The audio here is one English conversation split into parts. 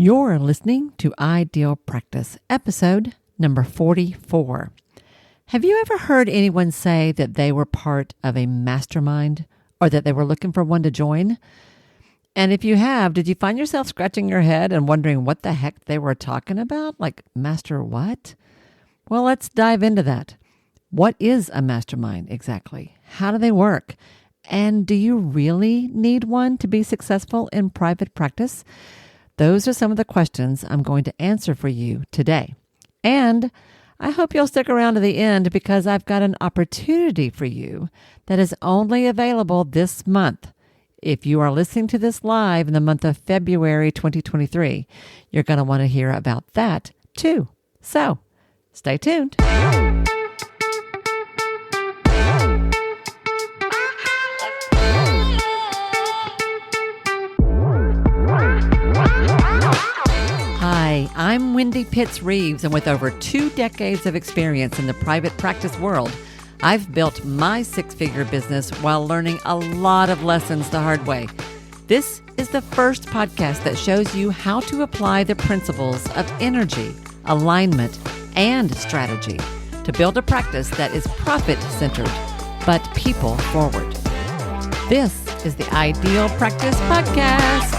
You're listening to Ideal Practice, episode number 44. Have you ever heard anyone say that they were part of a mastermind or that they were looking for one to join? And if you have, did you find yourself scratching your head and wondering what the heck they were talking about? Like, master what? Well, let's dive into that. What is a mastermind exactly? How do they work? And do you really need one to be successful in private practice? Those are some of the questions I'm going to answer for you today. And I hope you'll stick around to the end because I've got an opportunity for you that is only available this month. If you are listening to this live in the month of February 2023, you're going to want to hear about that too. So stay tuned. Hi, I'm Wendy Pitts-Reeves, and with over 2 decades of experience in the private practice world, I've built my 6-figure business while learning a lot of lessons the hard way. This is the first podcast that shows you how to apply the principles of energy, alignment, and strategy to build a practice that is profit-centered, but people-forward. This is the Ideal Practice Podcast.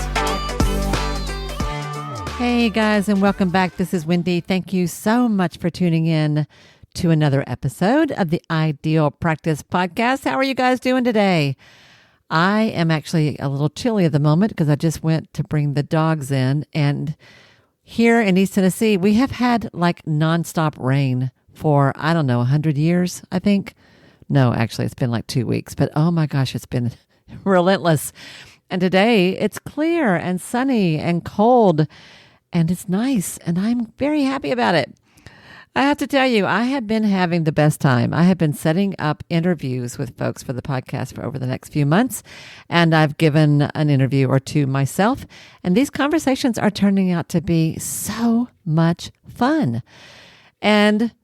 Hey guys, and welcome back. This is Wendy. Thank you so much for tuning in to another episode of the Ideal Practice Podcast. How are you guys doing today? I am actually a little chilly at the moment because I just went to bring the dogs in. And here in East Tennessee, we have had like nonstop rain for, 100 years, I think. No, actually, it's been like 2 weeks. But oh my gosh, it's been relentless. And today it's clear and sunny and cold. And it's nice, and I'm very happy about it. I have to tell you, I have been having the best time. I have been setting up interviews with folks for the podcast for over the next few months, and I've given an interview or two myself, and these conversations are turning out to be so much fun. And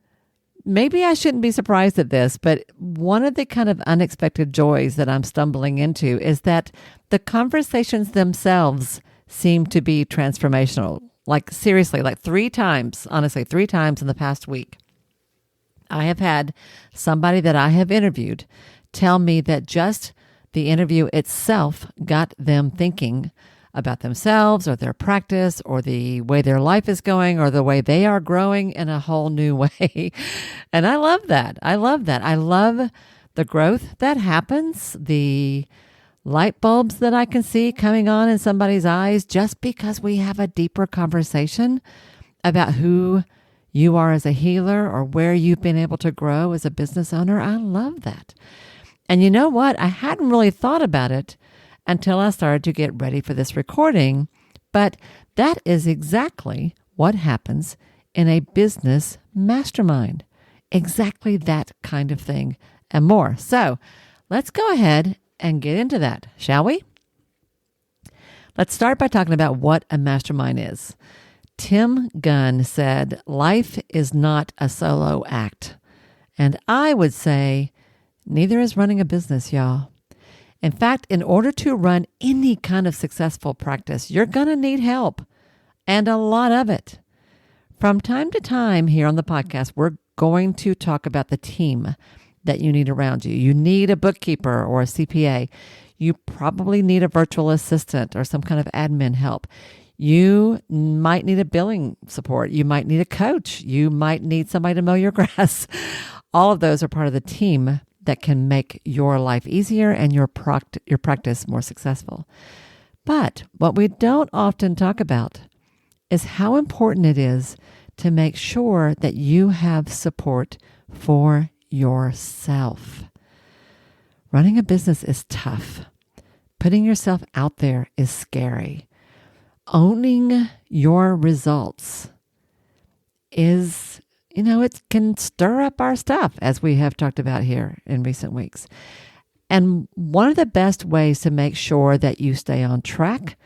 maybe I shouldn't be surprised at this, but one of the kind of unexpected joys that I'm stumbling into is that the conversations themselves seem to be transformational. Like seriously, like 3 times, honestly, 3 times in the past week, I have had somebody that I have interviewed tell me that just the interview itself got them thinking about themselves or their practice or the way their life is going or the way they are growing in a whole new way. And I love that. I love the growth that happens, the light bulbs that I can see coming on in somebody's eyes just because we have a deeper conversation about who you are as a healer or where you've been able to grow as a business owner. I love that. And you know what? I hadn't really thought about it until I started to get ready for this recording, but that is exactly what happens in a business mastermind. Exactly that kind of thing and more. So let's go ahead and get into that, shall we? Let's start by talking about what a mastermind is. Tim Gunn said, "Life is not a solo act." And I would say, neither is running a business, y'all. In fact, in order to run any kind of successful practice, you're going to need help, and a lot of it. From time to time here on the podcast, we're going to talk about the team that you need around you. You need a bookkeeper or a CPA. You probably need a virtual assistant or some kind of admin help. You might need a billing support. You might need a coach. You might need somebody to mow your grass. All of those are part of the team that can make your life easier and your practice more successful. But what we don't often talk about is how important it is to make sure that you have support for yourself. Running a business is tough. Putting yourself out there is scary. Owning your results is, it can stir up our stuff, as we have talked about here in recent weeks. And one of the best ways to make sure that you stay on track,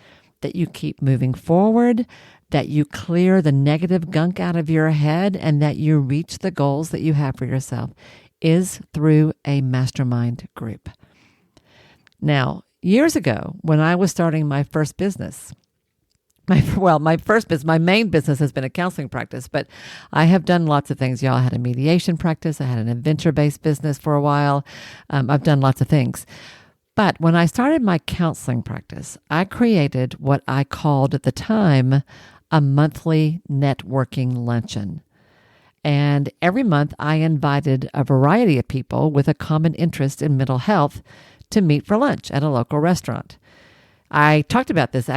that you keep moving forward, that you clear the negative gunk out of your head, and that you reach the goals that you have for yourself is through a mastermind group. Now, years ago, when I was starting my first business, My first business, my main business has been a counseling practice, but I have done lots of things. Y'all, I had a mediation practice. I had an adventure-based business for a while. I've done lots of things. But when I started my counseling practice, I created what I called at the time a monthly networking luncheon. And every month I invited a variety of people with a common interest in mental health to meet for lunch at a local restaurant. I talked about this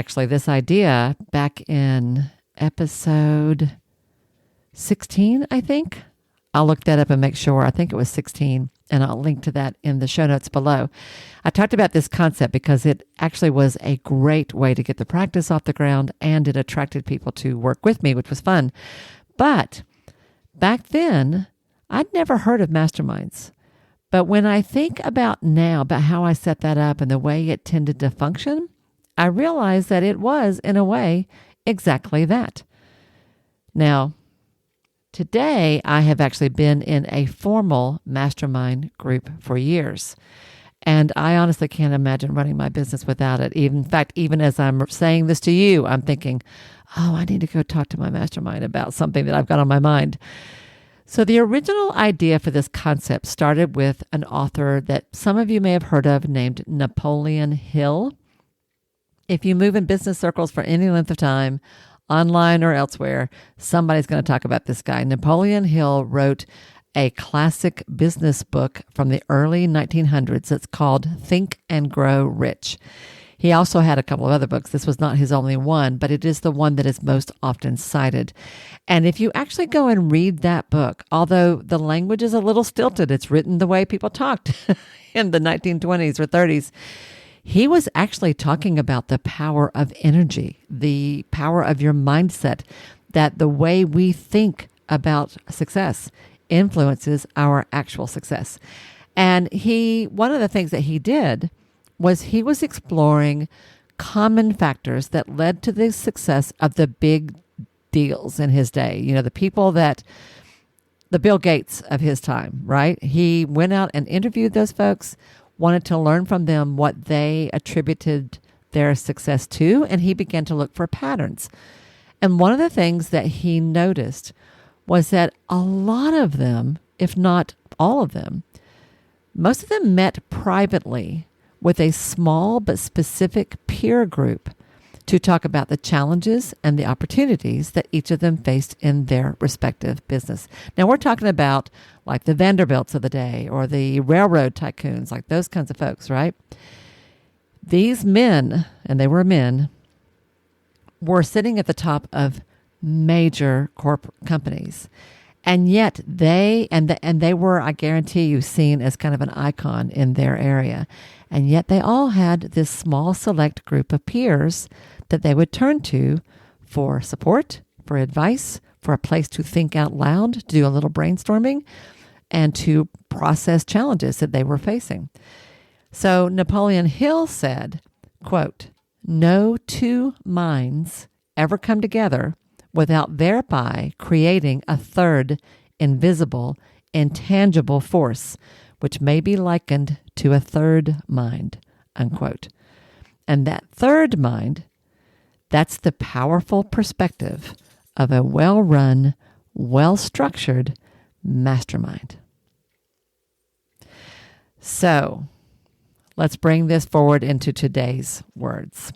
idea back in episode 16, I think. I'll look that up and make sure. I think it was 16, and I'll link to that in the show notes below. I talked about this concept because it actually was a great way to get the practice off the ground, and it attracted people to work with me, which was fun. But back then, I'd never heard of masterminds. But when I think about now, about how I set that up and the way it tended to function, I realized that it was, in a way, exactly that. Now, today, I have actually been in a formal mastermind group for years. And I honestly can't imagine running my business without it. In fact, even as I'm saying this to you, I'm thinking, oh, I need to go talk to my mastermind about something that I've got on my mind. So the original idea for this concept started with an author that some of you may have heard of named Napoleon Hill. If you move in business circles for any length of time, online or elsewhere, somebody's going to talk about this guy. Napoleon Hill wrote a classic business book from the early 1900s that's called Think and Grow Rich. He also had a couple of other books. This was not his only one, but it is the one that is most often cited. And if you actually go and read that book, although the language is a little stilted, it's written the way people talked in the 1920s or 30s, he was actually talking about the power of energy, the power of your mindset, that the way we think about success influences our actual success. And one of the things that he did was he was exploring common factors that led to the success of the big deals in his day. You know, the Bill Gates of his time, right? He went out and interviewed those folks, wanted to learn from them what they attributed their success to, and he began to look for patterns. And one of the things that he noticed was that a lot of them, if not all of them, most of them met privately with a small but specific peer group to talk about the challenges and the opportunities that each of them faced in their respective business. Now, we're talking about like the Vanderbilts of the day or the railroad tycoons, like those kinds of folks, right? These men, and they were men, were sitting at the top of major corporate companies. And yet they were, I guarantee you, seen as kind of an icon in their area. And yet they all had this small select group of peers that they would turn to for support, for advice, for a place to think out loud, to do a little brainstorming, and to process challenges that they were facing. So Napoleon Hill said, quote, "No two minds ever come together without thereby creating a third invisible, intangible force, which may be likened to a third mind," unquote. And that third mind, that's the powerful perspective of a well-run, well-structured mastermind. So let's bring this forward into today's words.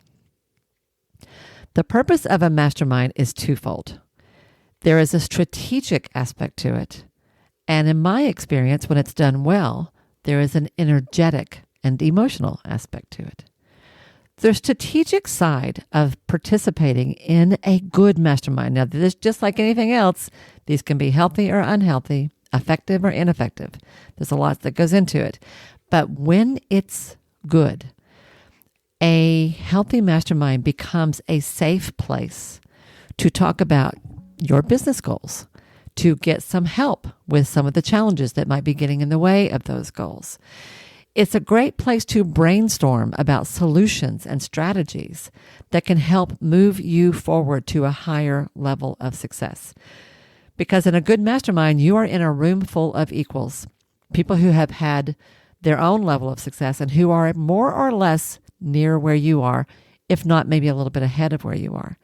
The purpose of a mastermind is twofold. There is a strategic aspect to it. And in my experience, when it's done well, there is an energetic and emotional aspect to it. The strategic side of participating in a good mastermind. Now, this, just like anything else, these can be healthy or unhealthy, effective or ineffective. There's a lot that goes into it. But when it's good, a healthy mastermind becomes a safe place to talk about your business goals, to get some help with some of the challenges that might be getting in the way of those goals. It's a great place to brainstorm about solutions and strategies that can help move you forward to a higher level of success. Because in a good mastermind, you are in a room full of equals, people who have had their own level of success and who are more or less near where you are if not maybe a little bit ahead of where you are.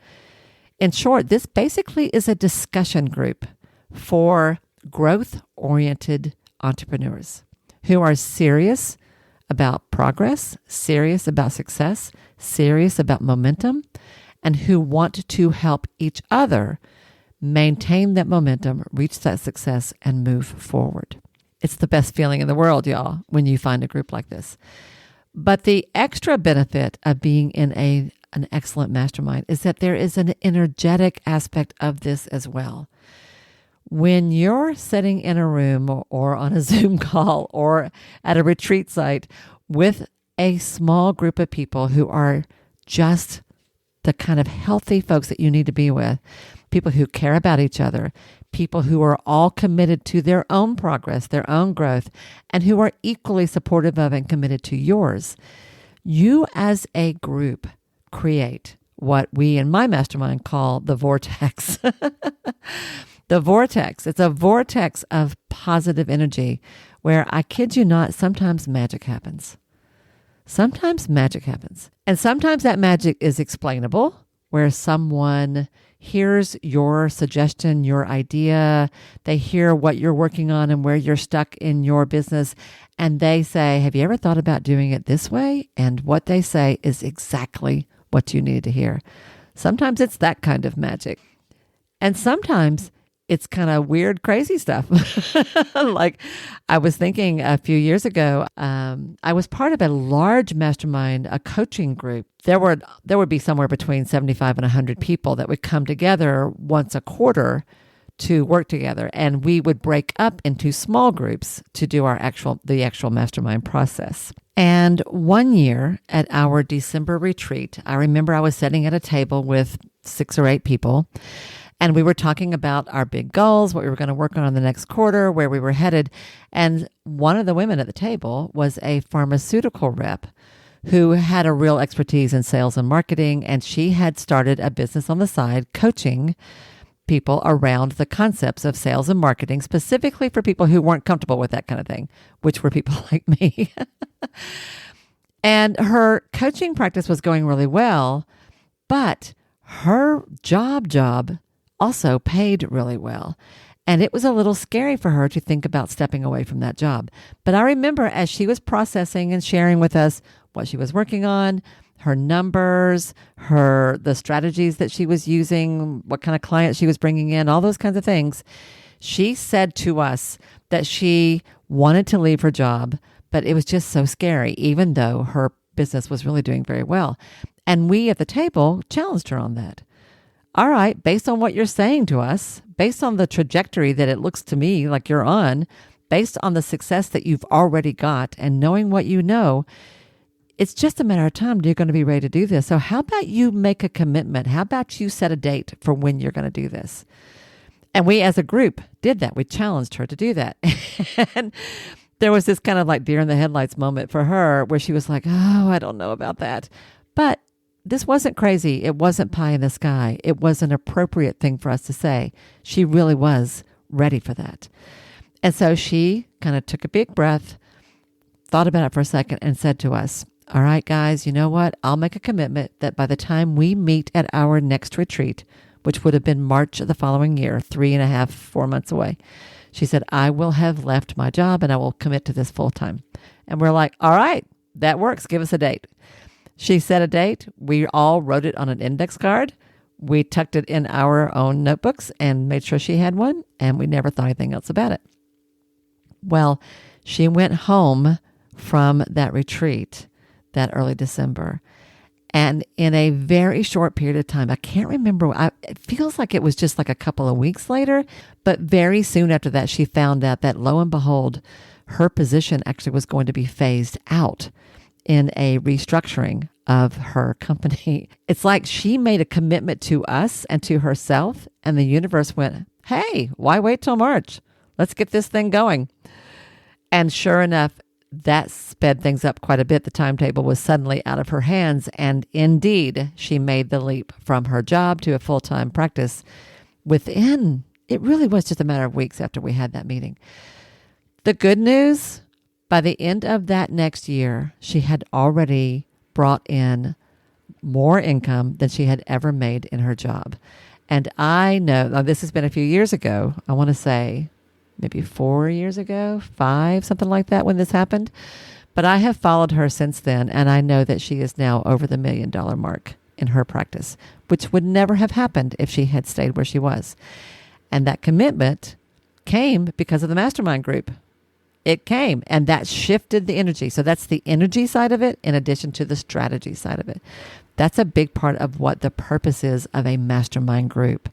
In short, this basically is a discussion group for growth-oriented entrepreneurs who are serious about progress, serious about success, serious about momentum, and who want to help each other maintain that momentum, reach that success, and move forward. It's the best feeling in the world, y'all, when you find a group like this. But the extra benefit of being in an excellent mastermind is that there is an energetic aspect of this as well. When you're sitting in a room or on a Zoom call or at a retreat site with a small group of people who are just the kind of healthy folks that you need to be with, people who care about each other, people who are all committed to their own progress, their own growth, and who are equally supportive of and committed to yours, you as a group create what we in my mastermind call the vortex. The vortex. It's a vortex of positive energy where, I kid you not, sometimes magic happens. Sometimes magic happens. And sometimes that magic is explainable, where someone hears your suggestion, your idea, they hear what you're working on and where you're stuck in your business, and they say, have you ever thought about doing it this way? And what they say is exactly what you needed to hear. Sometimes it's that kind of magic. And sometimes it's kind of weird, crazy stuff. Like I was thinking a few years ago, I was part of a large mastermind, a coaching group. There would be somewhere between 75 and 100 people that would come together once a quarter to work together. And we would break up into small groups to do the actual mastermind process. And one year at our December retreat, I remember I was sitting at a table with 6 or 8 people. And we were talking about our big goals, what we were going to work on the next quarter, where we were headed. And one of the women at the table was a pharmaceutical rep who had a real expertise in sales and marketing. And she had started a business on the side coaching people around the concepts of sales and marketing, specifically for people who weren't comfortable with that kind of thing, which were people like me. And her coaching practice was going really well, but her job also paid really well. And it was a little scary for her to think about stepping away from that job. But I remember as she was processing and sharing with us what she was working on, her numbers, the strategies that she was using, what kind of clients she was bringing in, all those kinds of things, she said to us that she wanted to leave her job, but it was just so scary, even though her business was really doing very well. And we at the table challenged her on that. All right, based on what you're saying to us, based on the trajectory that it looks to me like you're on, based on the success that you've already got and knowing what you know, it's just a matter of time you're going to be ready to do this. So how about you make a commitment? How about you set a date for when you're going to do this? And we as a group did that. We challenged her to do that. And there was this kind of like deer in the headlights moment for her where she was like, oh, I don't know about that. But this wasn't crazy. It wasn't pie in the sky. It was an appropriate thing for us to say. She really was ready for that. And so she kind of took a big breath, thought about it for a second, and said to us, all right, guys, you know what? I'll make a commitment that by the time we meet at our next retreat, which would have been March of the following year, 3.5, 4 months away, she said, I will have left my job and I will commit to this full time. And we're like, all right, that works. Give us a date. She set a date. We all wrote it on an index card. We tucked it in our own notebooks and made sure she had one, and we never thought anything else about it. Well, she went home from that retreat that early December, and in a very short period of time, I can't remember, it feels like it was just like a couple of weeks later, but very soon after that, she found out that lo and behold, her position actually was going to be phased out in a restructuring of her company. It's like she made a commitment to us and to herself, and the universe went, hey, why wait till March? Let's get this thing going. And sure enough, that sped things up quite a bit. The timetable was suddenly out of her hands, and indeed, she made the leap from her job to a full-time practice within, it really was just a matter of weeks after we had that meeting. The good news, by the end of that next year, she had already brought in more income than she had ever made in her job. And I know, now this has been a few years ago, I want to say maybe 4 years ago, 5, something like that when this happened. But I have followed her since then, and I know that she is now over the $1 million mark in her practice, which would never have happened if she had stayed where she was. And that commitment came because of the mastermind group. It came, and that shifted the energy. So that's the energy side of it in addition to the strategy side of it. That's a big part of what the purpose is of a mastermind group.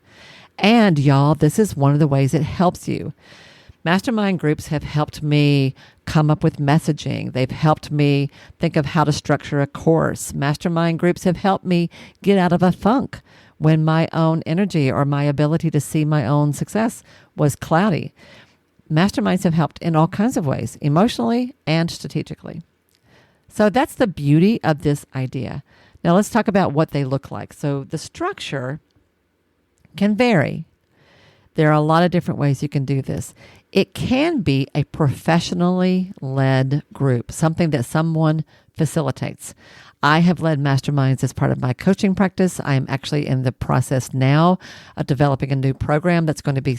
And y'all, this is one of the ways it helps you. Mastermind groups have helped me come up with messaging. They've helped me think of how to structure a course. Mastermind groups have helped me get out of a funk when my own energy or my ability to see my own success was cloudy. Masterminds have helped in all kinds of ways, emotionally and strategically. So that's the beauty of this idea. Now let's talk about what they look like. So the structure can vary. There are a lot of different ways you can do this. It can be a professionally led group, something that someone facilitates. I have led masterminds as part of my coaching practice. I am actually in the process now of developing a new program that's going to be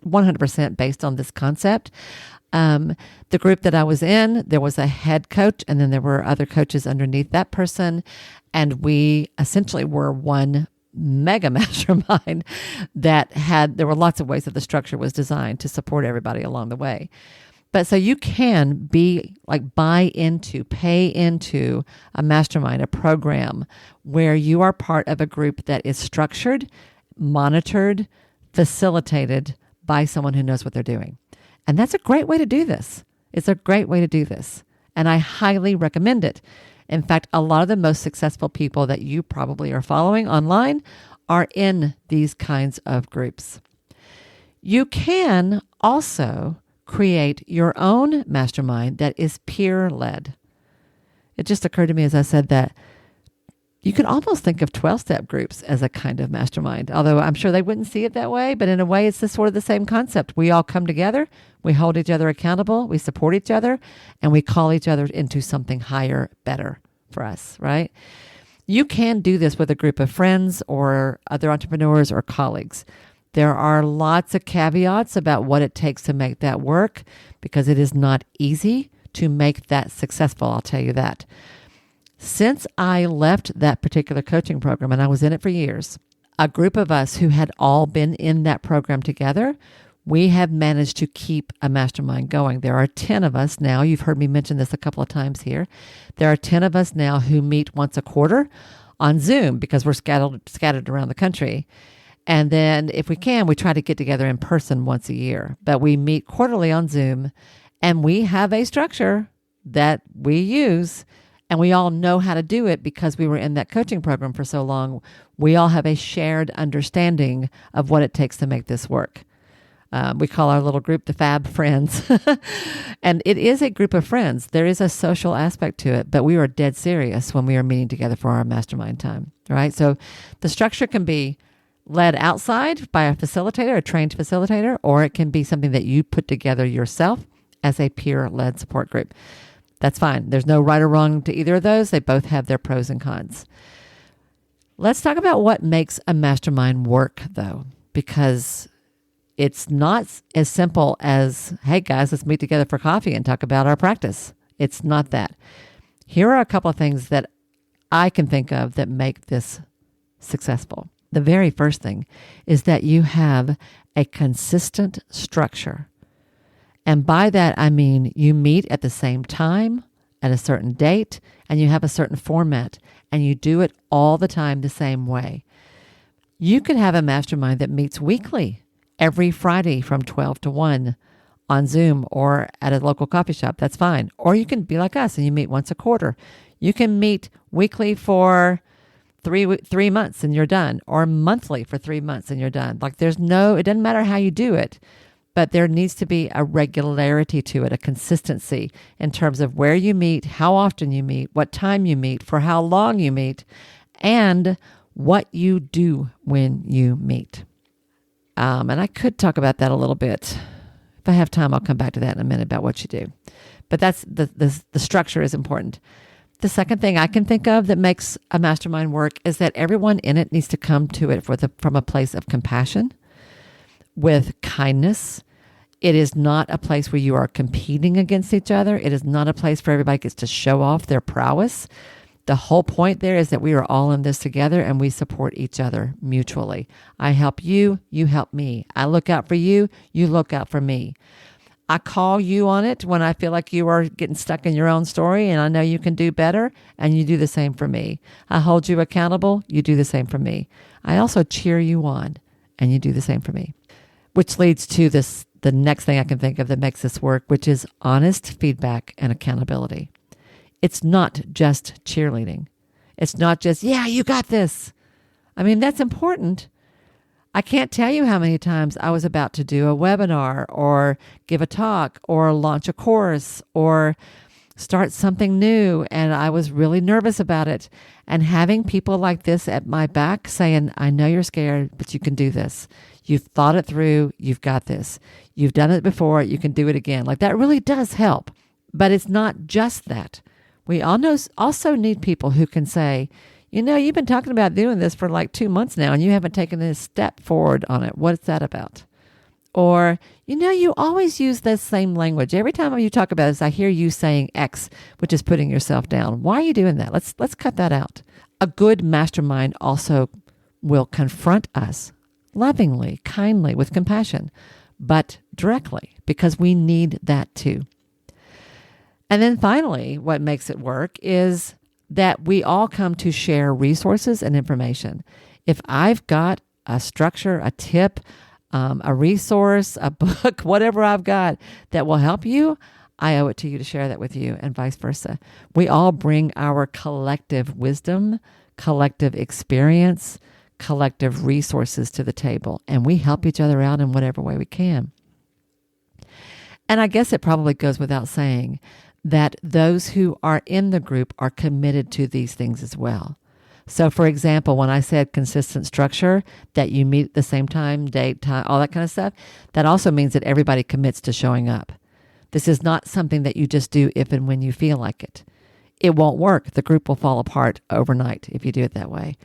100% based on this concept. The group that I was in, there was a head coach, and then there were other coaches underneath that person. And we essentially were one mega mastermind there were lots of ways that the structure was designed to support everybody along the way. But so you can pay into a mastermind, a program where you are part of a group that is structured, monitored, facilitated by someone who knows what they're doing. And that's a great way to do this. It's a great way to do this. And I highly recommend it. In fact, a lot of the most successful people that you probably are following online are in these kinds of groups. You can also create your own mastermind that is peer-led. It just occurred to me as I said that you could almost think of 12-step groups as a kind of mastermind, although I'm sure they wouldn't see it that way, but in a way it's sort of the same concept. We all come together, we hold each other accountable, we support each other, and we call each other into something higher, better for us, right? You can do this with a group of friends or other entrepreneurs or colleagues. There are lots of caveats about what it takes to make that work because it is not easy to make that successful, I'll tell you that. Since I left that particular coaching program, and I was in it for years, a group of us who had all been in that program together, we have managed to keep a mastermind going. There are 10 of us now. You've heard me mention this a couple of times here. There are 10 of us now who meet once a quarter on Zoom because we're scattered around the country. And then if we can, we try to get together in person once a year. But we meet quarterly on Zoom, and we have a structure that we use. And we all know how to do it because we were in that coaching program for so long. We all have a shared understanding of what it takes to make this work. We call our little group the Fab Friends. And it is a group of friends. There is a social aspect to it, but we are dead serious when we are meeting together for our mastermind time, right? So the structure can be led outside by a facilitator, a trained facilitator, or it can be something that you put together yourself as a peer-led support group. That's fine. There's no right or wrong to either of those. They both have their pros and cons. Let's talk about what makes a mastermind work, though, because it's not as simple as, hey, guys, let's meet together for coffee and talk about our practice. It's not that. Here are a couple of things that I can think of that make this successful. The very first thing is that you have a consistent structure. And by that, I mean you meet at the same time, at a certain date, and you have a certain format, and you do it all the time the same way. You could have a mastermind that meets weekly, every Friday from 12 to 1 on Zoom or at a local coffee shop. That's fine. Or you can be like us and you meet once a quarter. You can meet weekly for 3 months and you're done, or monthly for 3 months and you're done. It doesn't matter how you do it. But there needs to be a regularity to it, a consistency in terms of where you meet, how often you meet, what time you meet, for how long you meet, and what you do when you meet. And I could talk about that a little bit. If I have time, I'll come back to that in a minute about what you do. But that's the structure is important. The second thing I can think of that makes a mastermind work is that everyone in it needs to come to it from a place of compassion, with kindness. It is not a place where you are competing against each other. It is not a place where everybody gets to show off their prowess. The whole point there is that we are all in this together and we support each other mutually. I help you, you help me. I look out for you, you look out for me. I call you on it when I feel like you are getting stuck in your own story and I know you can do better, and you do the same for me. I hold you accountable, you do the same for me. I also cheer you on, and you do the same for me. Which leads to the next thing I can think of that makes this work, which is honest feedback and accountability. It's not just cheerleading. It's not just, yeah, you got this. I mean, that's important. I can't tell you how many times I was about to do a webinar or give a talk or launch a course or start something new, and I was really nervous about it. And having people like this at my back saying, I know you're scared, but you can do this. You've thought it through. You've got this. You've done it before. You can do it again. Like, that really does help. But it's not just that. We also need people who can say, you know, you've been talking about doing this for like 2 months now and you haven't taken a step forward on it. What's that about? Or, you know, you always use this same language. Every time you talk about this, I hear you saying X, which is putting yourself down. Why are you doing that? Let's cut that out. A good mastermind also will confront us lovingly, kindly, with compassion, but directly, because we need that too. And then finally, what makes it work is that we all come to share resources and information. If I've got a structure, a tip, a resource, a book, whatever I've got that will help you, I owe it to you to share that with you, and vice versa. We all bring our collective wisdom, collective experience, collective resources to the table, and we help each other out in whatever way we can. And I guess it probably goes without saying that those who are in the group are committed to these things as well. So, for example, when I said consistent structure, that you meet at the same time, date, time, all that kind of stuff, that also means that everybody commits to showing up. This is not something that you just do if and when you feel like it. It won't work. The group will fall apart overnight if you do it that way.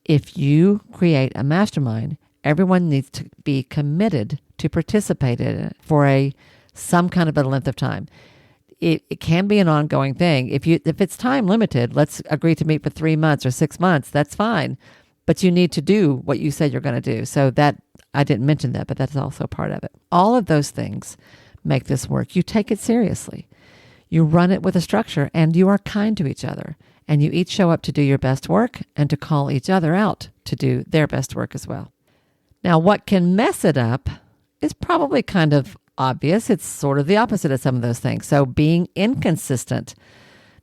If you create a mastermind, everyone needs to be committed to participate in it for some kind of a length of time. It can be an ongoing thing. If it's time limited, let's agree to meet for 3 months or 6 months. That's fine. But you need to do what you said you're going to do. So that, I didn't mention that, but that's also part of it. All of those things make this work. You take it seriously. You run it with a structure, and you are kind to each other. And you each show up to do your best work and to call each other out to do their best work as well. Now, what can mess it up is probably kind of obvious. It's sort of the opposite of some of those things. So being inconsistent.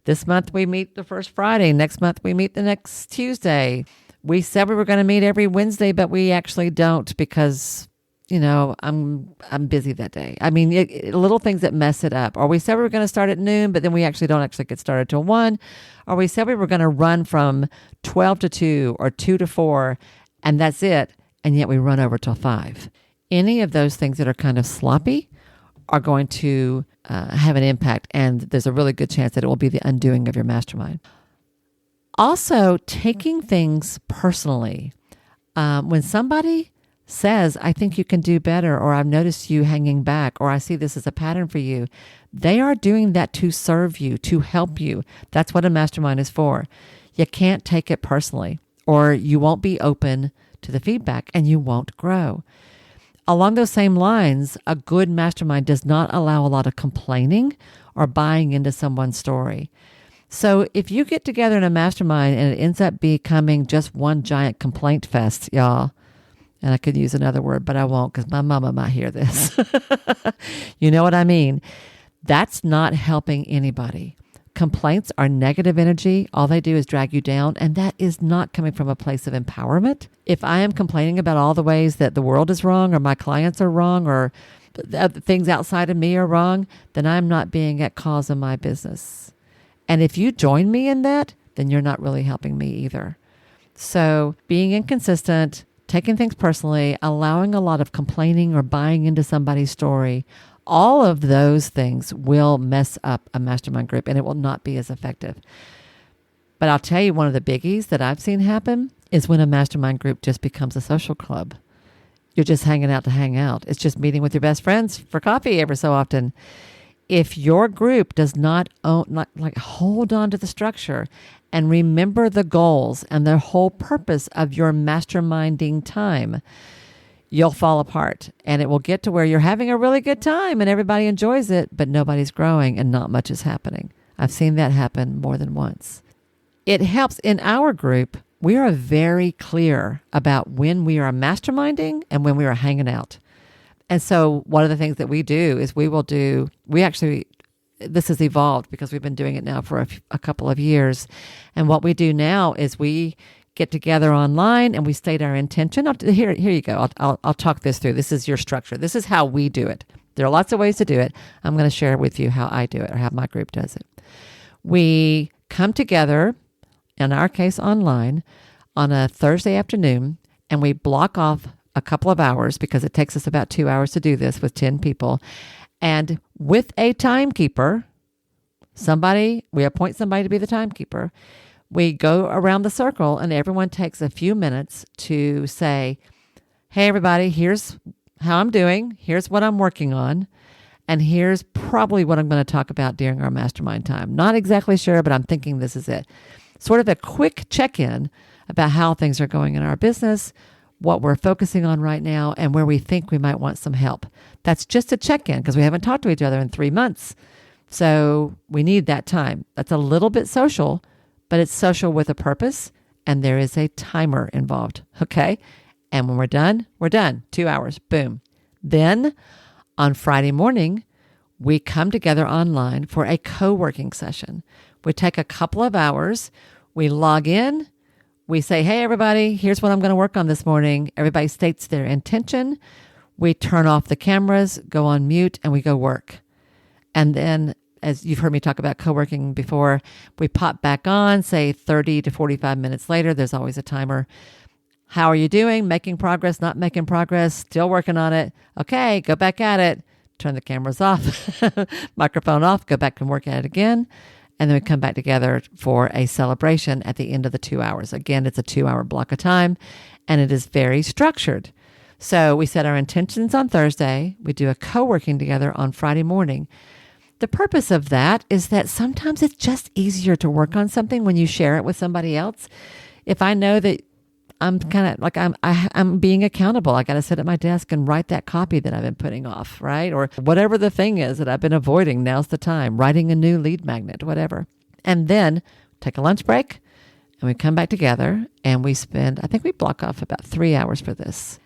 This month we meet the first Friday. Next month we meet the next Tuesday. We said we were going to meet every Wednesday, but we actually don't because, you know, I'm busy that day. I mean, little things that mess it up. Or we said we were going to start at noon, but then we actually don't get started till 1. Or we said we were going to run from 12 to 2 or 2 to 4, and that's it. And yet we run over till 5. Any of those things that are kind of sloppy are going to have an impact, and there's a really good chance that it will be the undoing of your mastermind. Also, taking things personally. When somebody says, I think you can do better, or I've noticed you hanging back, or I see this as a pattern for you, they are doing that to serve you, to help you. That's what a mastermind is for. You can't take it personally, or you won't be open to the feedback and you won't grow. Along those same lines, a good mastermind does not allow a lot of complaining or buying into someone's story. So if you get together in a mastermind and it ends up becoming just one giant complaint fest, y'all, and I could use another word, but I won't because my mama might hear this. You know what I mean? That's not helping anybody. Complaints are negative energy. All they do is drag you down, and that is not coming from a place of empowerment. If I am complaining about all the ways that the world is wrong, or my clients are wrong, or things outside of me are wrong, then I'm not being at cause of my business. And if you join me in that, then you're not really helping me either. So being inconsistent, taking things personally, allowing a lot of complaining or buying into somebody's story, all of those things will mess up a mastermind group, and it will not be as effective. But I'll tell you, one of the biggies that I've seen happen is when a mastermind group just becomes a social club. You're just hanging out to hang out. It's just meeting with your best friends for coffee every so often. If your group does not hold on to the structure and remember the goals and the whole purpose of your masterminding time, you'll fall apart, and it will get to where you're having a really good time and everybody enjoys it, but nobody's growing and not much is happening. I've seen that happen more than once. It helps in our group. We are very clear about when we are masterminding and when we are hanging out. And so one of the things that we do is this has evolved because we've been doing it now for a couple of years. And what we do now is we get together online and we state our intention. Here you go. I'll talk this through. This is your structure. This is how we do it. There are lots of ways to do it. I'm going to share with you how I do it or how my group does it. We come together, in our case online, on a Thursday afternoon, and we block off a couple of hours because it takes us about 2 hours to do this with 10 people. And with a timekeeper, we appoint somebody to be the timekeeper. We go around the circle and everyone takes a few minutes to say, hey, everybody, here's how I'm doing. Here's what I'm working on. And here's probably what I'm going to talk about during our mastermind time. Not exactly sure, but I'm thinking this is it. Sort of a quick check-in about how things are going in our business, what we're focusing on right now, and where we think we might want some help. That's just a check-in because we haven't talked to each other in 3 months. So we need that time. That's a little bit social, but it's social with a purpose, and there is a timer involved, okay? And when we're done, we're done. 2 hours, boom. Then on Friday morning, we come together online for a co-working session. We take a couple of hours, we log in, we say, hey, everybody, here's what I'm going to work on this morning. Everybody states their intention. We turn off the cameras, go on mute, and we go work. And then, as you've heard me talk about co-working before, we pop back on, say 30 to 45 minutes later. There's always a timer. How are you doing? Making progress, not making progress, still working on it. Okay, go back at it. Turn the cameras off, microphone off, go back and work at it again. And then we come back together for a celebration at the end of the 2 hours. Again, it's a 2-hour block of time, and it is very structured. So we set our intentions on Thursday. We do a co-working together on Friday morning. The purpose of that is that sometimes it's just easier to work on something when you share it with somebody else. If I know that I'm kind of like I'm being accountable. I got to sit at my desk and write that copy that I've been putting off, right? Or whatever the thing is that I've been avoiding. Now's the time. Writing a new lead magnet, whatever. And then take a lunch break and we come back together and we spend, I think we block off about 3 hours for this.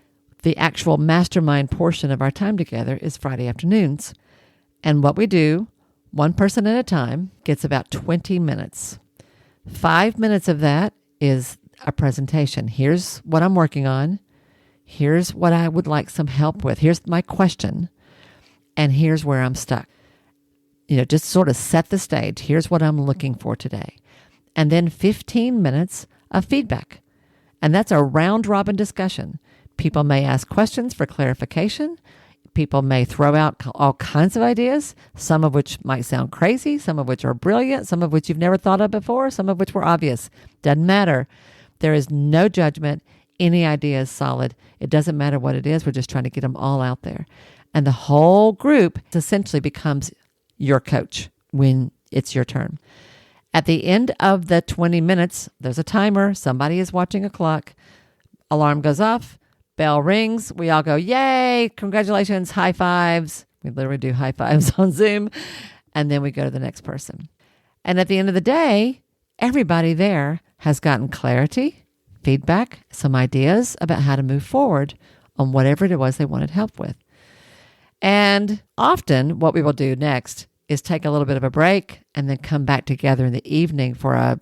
The actual mastermind portion of our time together is Friday afternoons. And what we do, one person at a time, gets about 20 minutes. 5 minutes of that is a presentation. Here's what I'm working on. Here's what I would like some help with. Here's my question. And here's where I'm stuck. Just sort of set the stage. Here's what I'm looking for today. And then 15 minutes of feedback. And that's a round robin discussion. People may ask questions for clarification. People may throw out all kinds of ideas, some of which might sound crazy, some of which are brilliant, some of which you've never thought of before, some of which were obvious. Doesn't matter. There is no judgment. Any idea is solid. It doesn't matter what it is. We're just trying to get them all out there. And the whole group essentially becomes your coach when it's your turn. At the end of the 20 minutes, there's a timer. Somebody is watching a clock. Alarm goes off. Bell rings. We all go, yay, congratulations, high fives. We literally do high fives on Zoom. And then we go to the next person. And at the end of the day, everybody there has gotten clarity, feedback, some ideas about how to move forward on whatever it was they wanted help with. And often what we will do next is take a little bit of a break and then come back together in the evening for a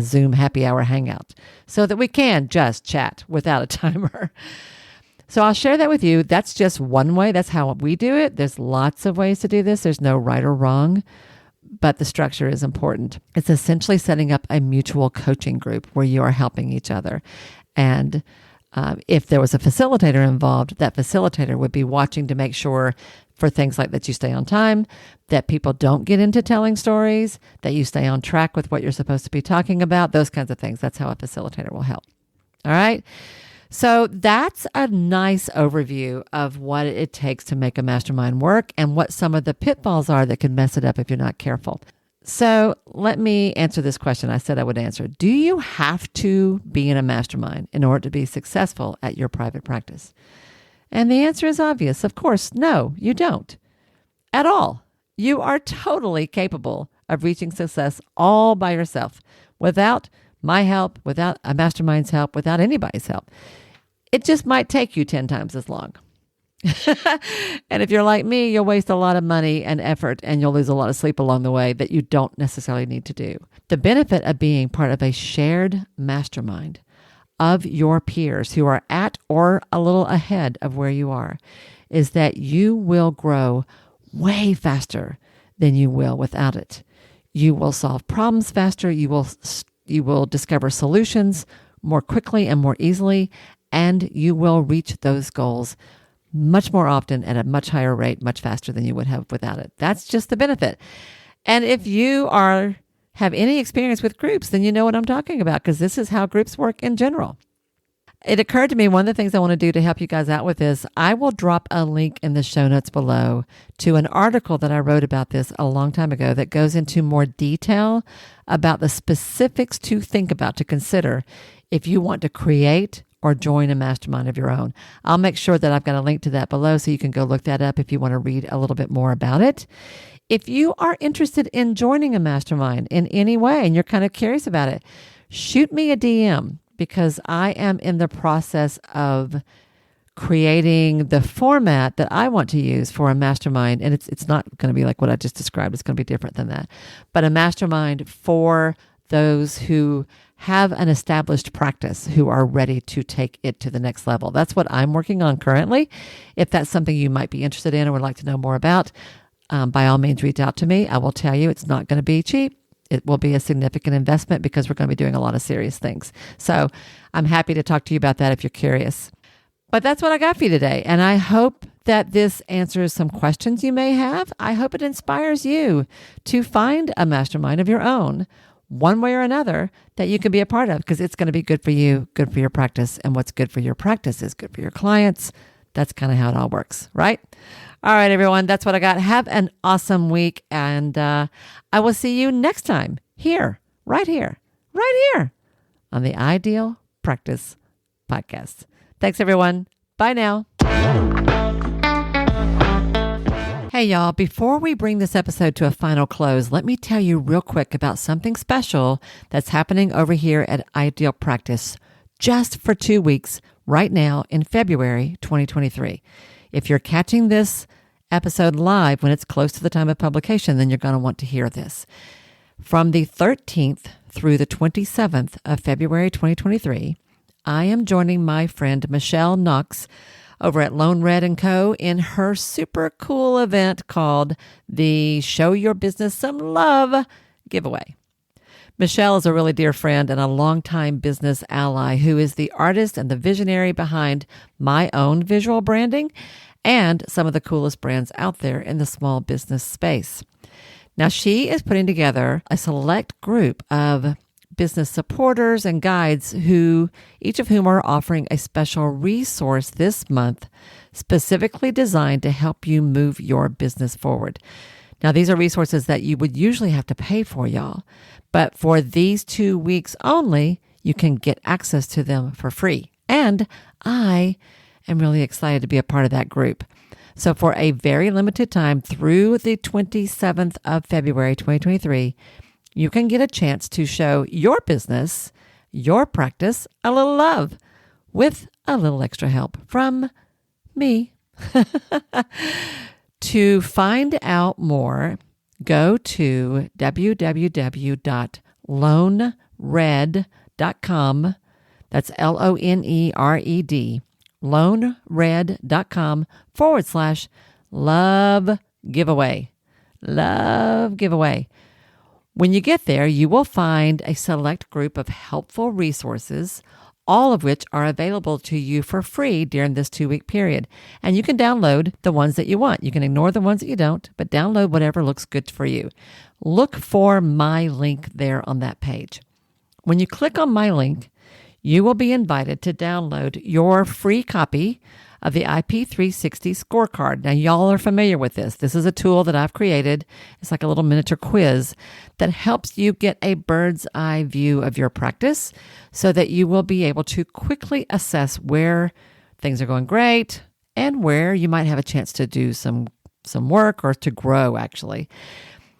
Zoom happy hour hangout so that we can just chat without a timer. So I'll share that with you. That's just one way. That's how we do it. There's lots of ways to do this. There's no right or wrong, but the structure is important. It's essentially setting up a mutual coaching group where you are helping each other. And If there was a facilitator involved, that facilitator would be watching to make sure for things like that you stay on time, that people don't get into telling stories, that you stay on track with what you're supposed to be talking about, those kinds of things. That's how a facilitator will help. All right. So that's a nice overview of what it takes to make a mastermind work and what some of the pitfalls are that can mess it up if you're not careful. So let me answer this question I said I would answer. Do you have to be in a mastermind in order to be successful at your private practice? And the answer is obvious. Of course, no, you don't at all. You are totally capable of reaching success all by yourself without my help, without a mastermind's help, without anybody's help. It just might take you 10 times as long. And if you're like me, you'll waste a lot of money and effort, and you'll lose a lot of sleep along the way that you don't necessarily need to do. The benefit of being part of a shared mastermind of your peers who are at or a little ahead of where you are is that you will grow way faster than you will without it. You will solve problems faster. You will discover solutions more quickly and more easily, and you will reach those goals much more often at a much higher rate, much faster than you would have without it. That's just the benefit. And if you have any experience with groups, then you know what I'm talking about, because this is how groups work in general. It occurred to me, one of the things I want to do to help you guys out with this, I will drop a link in the show notes below to an article that I wrote about this a long time ago that goes into more detail about the specifics to think about, to consider if you want to create or join a mastermind of your own. I'll make sure that I've got a link to that below so you can go look that up if you want to read a little bit more about it. If you are interested in joining a mastermind in any way and you're kind of curious about it, shoot me a DM, because I am in the process of creating the format that I want to use for a mastermind. And it's not going to be like what I just described. It's going to be different than that. But a mastermind for those who have an established practice, who are ready to take it to the next level. That's what I'm working on currently. If that's something you might be interested in or would like to know more about, by all means, reach out to me. I will tell you it's not going to be cheap. It will be a significant investment because we're going to be doing a lot of serious things. So I'm happy to talk to you about that if you're curious. But that's what I got for you today. And I hope that this answers some questions you may have. I hope it inspires you to find a mastermind of your own, one way or another, that you can be a part of, because it's going to be good for you, good for your practice. And what's good for your practice is good for your clients. That's kind of how it all works, right? All right, everyone, that's what I got. Have an awesome week, and I will see you next time right here on the Ideal Practice Podcast. Thanks, everyone. Bye now. Hey, y'all, before we bring this episode to a final close, let me tell you real quick about something special that's happening over here at Ideal Practice just for 2 weeks right now in February 2023. If you're catching this episode live when it's close to the time of publication, then you're going to want to hear this. From the 13th through the 27th of February 2023, I am joining my friend Michelle Knox over at Lone Red & Co. in her super cool event called the Show Your Business Some Love giveaway. Michelle is a really dear friend and a longtime business ally who is the artist and the visionary behind my own visual branding and some of the coolest brands out there in the small business space. Now, she is putting together a select group of business supporters and guides who, each of whom are offering a special resource this month specifically designed to help you move your business forward. Now, these are resources that you would usually have to pay for, y'all. But for these 2 weeks only, you can get access to them for free. And I am really excited to be a part of that group. So for a very limited time through the 27th of February, 2023, you can get a chance to show your business, your practice, a little love with a little extra help from me. To find out more, go to www.lonered.com. That's LONERED, lonered.com/love giveaway. Love giveaway. When you get there, you will find a select group of helpful resources, all of which are available to you for free during this 2-week period. And you can download the ones that you want. You can ignore the ones that you don't, but download whatever looks good for you. Look for my link there on that page. When you click on my link, you will be invited to download your free copy of the IP360 scorecard. Now, y'all are familiar with this. This is a tool that I've created. It's like a little miniature quiz that helps you get a bird's eye view of your practice so that you will be able to quickly assess where things are going great and where you might have a chance to do some work or to grow, actually.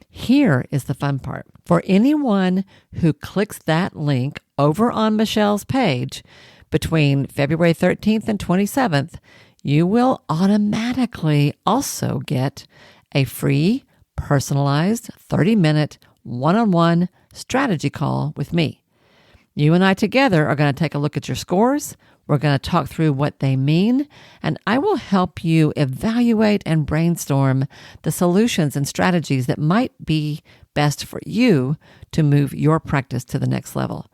Here is the fun part. For anyone who clicks that link over on Michelle's page between February 13th and 27th, you will automatically also get a free, personalized 30-minute one-on-one strategy call with me. You and I together are going to take a look at your scores. We're going to talk through what they mean, and I will help you evaluate and brainstorm the solutions and strategies that might be best for you to move your practice to the next level.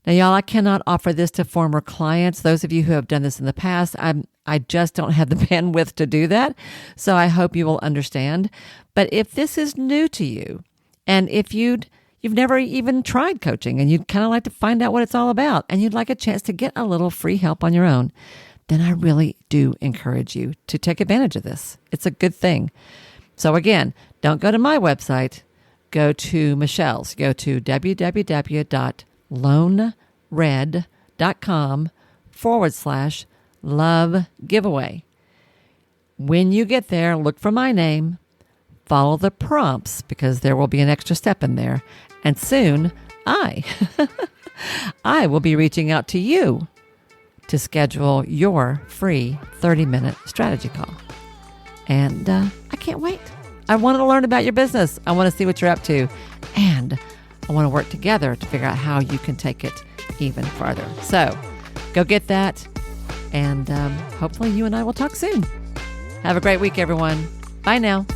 Now, y'all, I cannot offer this to former clients. Those of you who have done this in the past, I just don't have the bandwidth to do that, so I hope you will understand. But if this is new to you, and if you've never even tried coaching and you'd kind of like to find out what it's all about and you'd like a chance to get a little free help on your own, then I really do encourage you to take advantage of this. It's a good thing. So again, don't go to my website. Go to Michelle's. Go to www.lonered.com/love giveaway. When you get there, look for my name, follow the prompts because there will be an extra step in there. And soon I will be reaching out to you to schedule your free 30-minute strategy call. And I can't wait. I want to learn about your business. I want to see what you're up to. And I want to work together to figure out how you can take it even farther. So go get that. And hopefully you and I will talk soon. Have a great week, everyone. Bye now.